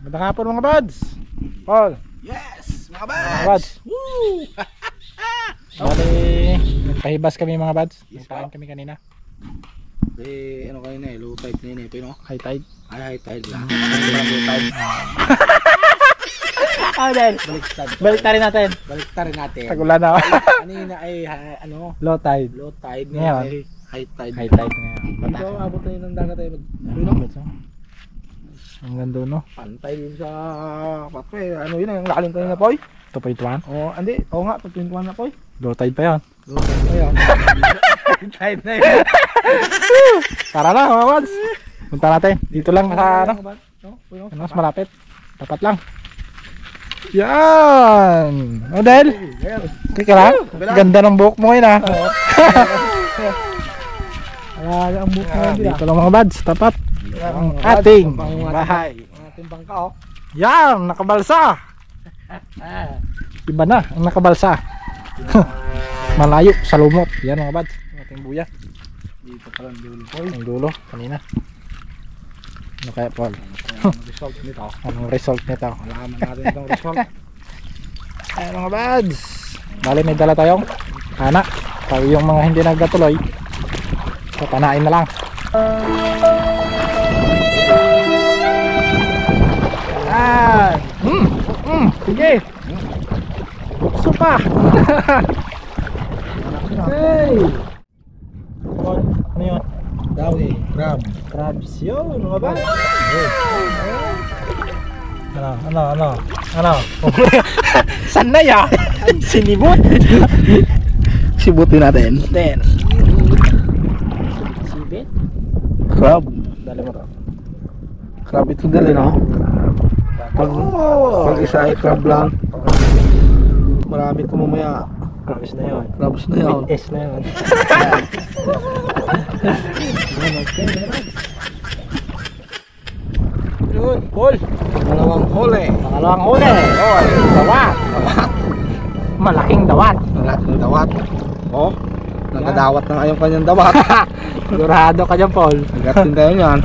Magandang hapon mga buds. Paul. Yes, mga Mga buds. buds. Woo! Bali, nagpahibas kami mga buds. Nagpain kami kanina. Eh, ano kayo na eh, low tide na yun eh, pero High tide. ay high tide lang. Low tide. Ah, dahil. Balik na rin natin. Balik ta rin natin. Tagulan na. Kanina ay ano, Low tide. low tide Ngayon. ngayon ay high tide. High tide ngayon. Dito abot na yun ng dagat ay Ang ganda no. pantay din sa patpe. Ano yun ang lalim kanina poy? 2.1. Oh, andi. Oo nga, 2.1 na poy. Low tide pa yan. Low tide na yan. High tide na yun. Tara na mga buds. Punta natin. Dito lang sa ano. No? Ano, mas malapit. Tapat lang. Yan! Model! Okay ka lang? Ganda ng buhok mo ngayon ah. Ang buhok mo yun. Dito lang mga buds, tapat. Ang ating bahay. Ating bangka oh. Yan! Nakabalsa! Iba na ang nakabalsa. Malayo sa lumot. Yan mga buds. Ang ating buya. Dito pa lang dulo. Ang dulo, kanina. Ano kaya Paul? Ang result nito. Anong result nito? Malaman natin itong result. Ayan mga buds. Bali may dala tayong anak. Pag yung mga hindi nagkatuloy, so panain na lang. Ayan. Sige. Bukso pa. Hey. Ano yun? Dawi, crab. Crabs yun mga buds. Ano? San na ya? Sinibot. Sibutin natin. Then sibit. Crab. Dali mo to. Crab ito dali no? Pag isa ay crab lang. Marami ito mamaya. Crabs na yun. Crabs na yun. With S na yun. Yun, Paul. Dalawang huli. Pangalawang huli. Oy, dawat. Malaking dawat. Malaking dawat. Oh, nagadawat na yung kanyang dawat. Sigurado ka dyan, Paul. Agatin tayo yan.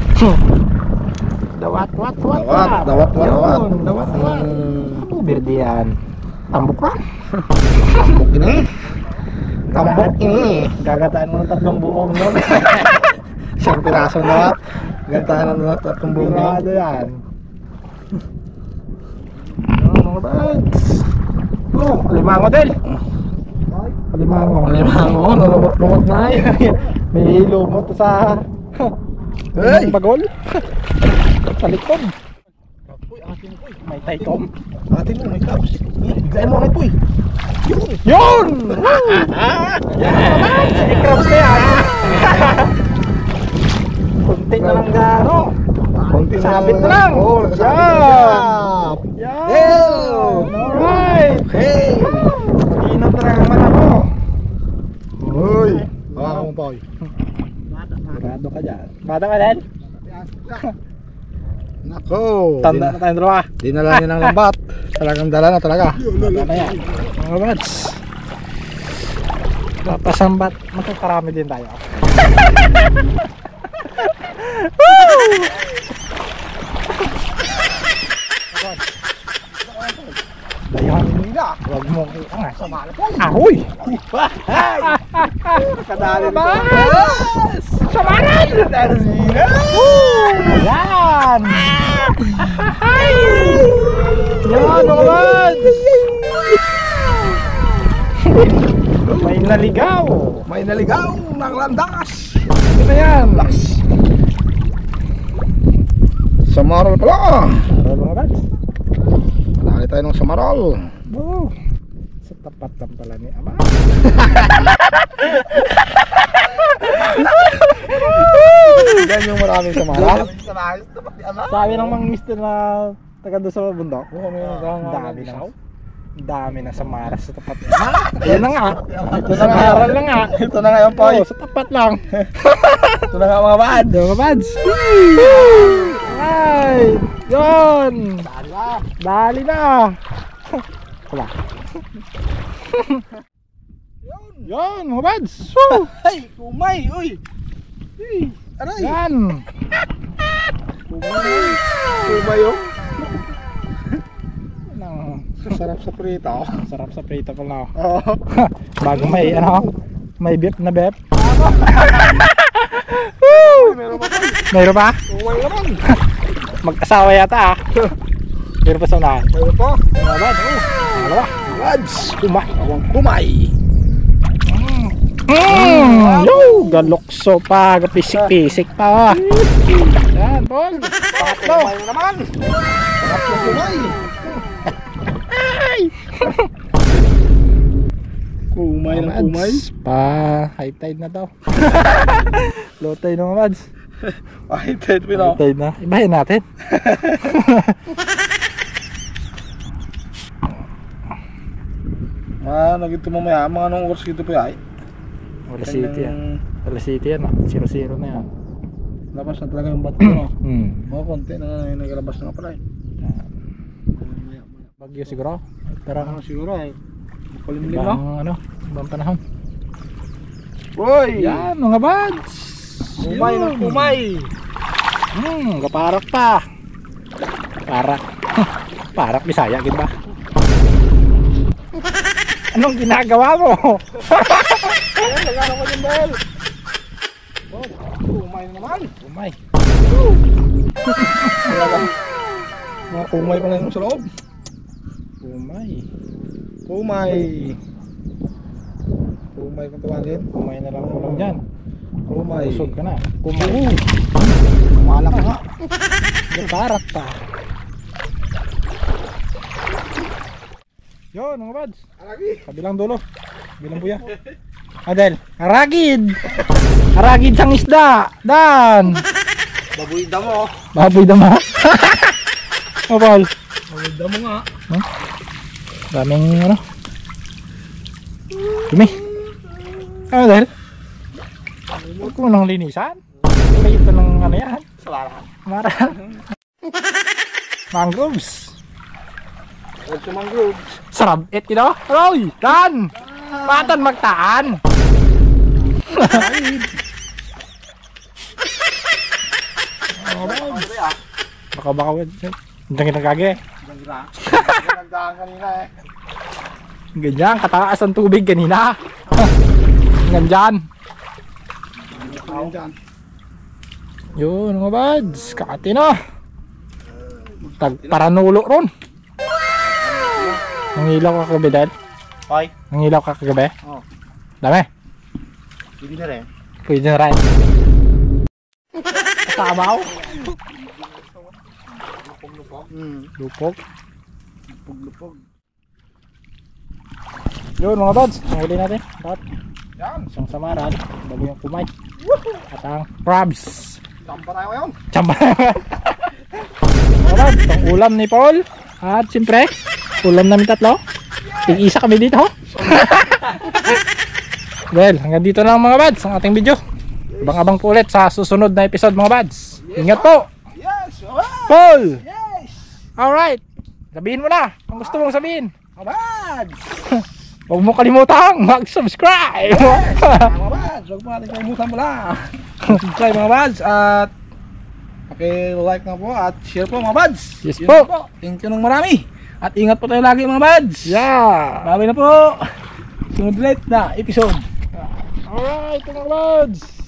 Dawat. Dawat. Yun, dawat. Birdi yan. Tambok na. Tambok ini. Tambok ini. Gagataan mo ng 3 buong nun. Isang pirasong dawat. Gantahan na ng 3 buong. Sigurado yan. Mga buds. Limango din. Limango. Limango, nalumot-lumot na eh. May lumot sa Hey! bagol. Sa likod. May taytom. Atin mo, may crabs. Biglayin mo ulit po eh. Yun! May crabs na yan. Kunti na lang gano. Konti Sabit na lang. Oo, Yan. Yan. Alright. Hey! Inot na lang ang mata mo. Uy! Hawakan mo pa oy. Sigurado ka dyan. Bata ka din? Nako! Tanda na tayong dalawa. Dinala niya ng lambat. Talagang dala na talaga. Bata na yan. Mga buds. Papasambat. Magkakarami din tayo. Dayan. Huwag mo angas. Ahoy! Kadali ba? Samaran! Ayan! Yan mga buds! May naligaw! May naligaw ng landas. Ano na yan? Samaral pala. Ano mga buds? Dali tayo ng samaral. Oh, sa tapat lang pala ni Ama. Yan yung maraming samaral. Sabi ng mga mister na taga doon sa bundok. May Dami na. Dami na samaras sa tapat. Yan na nga. Ito na samaral na nga. Ito na ngayon po. Oh, sa tapat lang. Ito na nga mga buds. Mga buds. Ay! Yun! Dali na! Wala. Yun, mga buds! Woo! Hey, kumay, uy. Aray. Yan! Kumay. Kumay, oh. Sarap sa prito. Sarap sa prito pala. Oo. Bago may may beef na beef. Meron pa pa. Mayroon pa? Umay naman. Mag-asawa yata ah. Mayroon pa sa unahan. Meron pa. Mga bads. Dalawa. Lads. Kumay. Awang kumay. Yo, galokso pa, pisik-pisik pa. Yan, Paul. Pangatlo. Kumay na naman. Sarap yung kumay. Kumay ng kumay. Pa, high tide na daw. Low tide na mga mads. Ay, ted High pino. tide na. Ibahin natin. Nagito mamaya, mga anong oras dito po ay? Wala city yan. Wala city yan. 0-0 na yan. Labas na talaga yung bato, no? Mga konti na naglabas na pala eh. Bagyo siguro. Pero Ano siguro ay makulimlim, no? ibang panahon. Uy! Yan mga bads. Kumay ng kumay! Kaparak pa. Parak. Parak Bisaya gid ba? Anong ginagawa mo? Ayan, nagano ko yung bell! Oh, kumay na naman! Kumay. Mga kumay pala yung sa loob. Kumay. Kumay! Kumay kung tawagin. Kumay na lang ulam dyan. Kumay. Usog ka na. Kumay. Kumalak ka nga. Kaparak pa. Yun mga bads. Alagi! Kabilang dulo. Bilang buya. Adel. Aragid. Aragid sang isda. Dan. Baboy damo! Baboy dama. Mabal. Baboy damo nga! Daming Dumi. Ano dahil? Huwag ko nang linisan. Kulay ito ng yan. Salamat! Mara. Mangroves. Huwag sa mangrove! Sarap it ino. Roy. Dan. Patan magtaan. Baka hindi kita kage. Nagdaan kanina eh. Ganyan, kataas ang tubig kanina. Ganyan. Ayun dyan. Yun mga bads, kakati na. Paranulo ron. Nangilaw ka kagabi dahil? Hoy! Nangilaw ka kagabi? Oo. Dami? Hindi na rin. Pwede na rin. Kasabaw? Lupog. Lupog-lupog. Yun mga bads, nahuli natin. Dapat Yan! isang samaran, bago yung kumay. At ang crabs. Tampa tayo ngayon! Tsamba. Mga bads, itong ulam ni Paul. At siyempre, ulam namin tatlo. Tig-isa kami dito. Well, hanggang dito lang mga bads ang ating video. Abang-abang po ulit sa susunod na episode mga bads. Ingat po! Yes! Paul! Yes! Alright! Sabihin mo na ang gusto mong sabihin. Abad! Huwag mo kalimutang mag-subscribe! Mga bads! Huwag mo natin kalimutan mo lang! Subscribe mga bads at paki-like na po at share po mga bads! Yes Yun po. Thank you ng marami! At ingat po tayo lagi mga bads! Yeah! Bye na po! Sunod ulit na episode! Alright mga bads!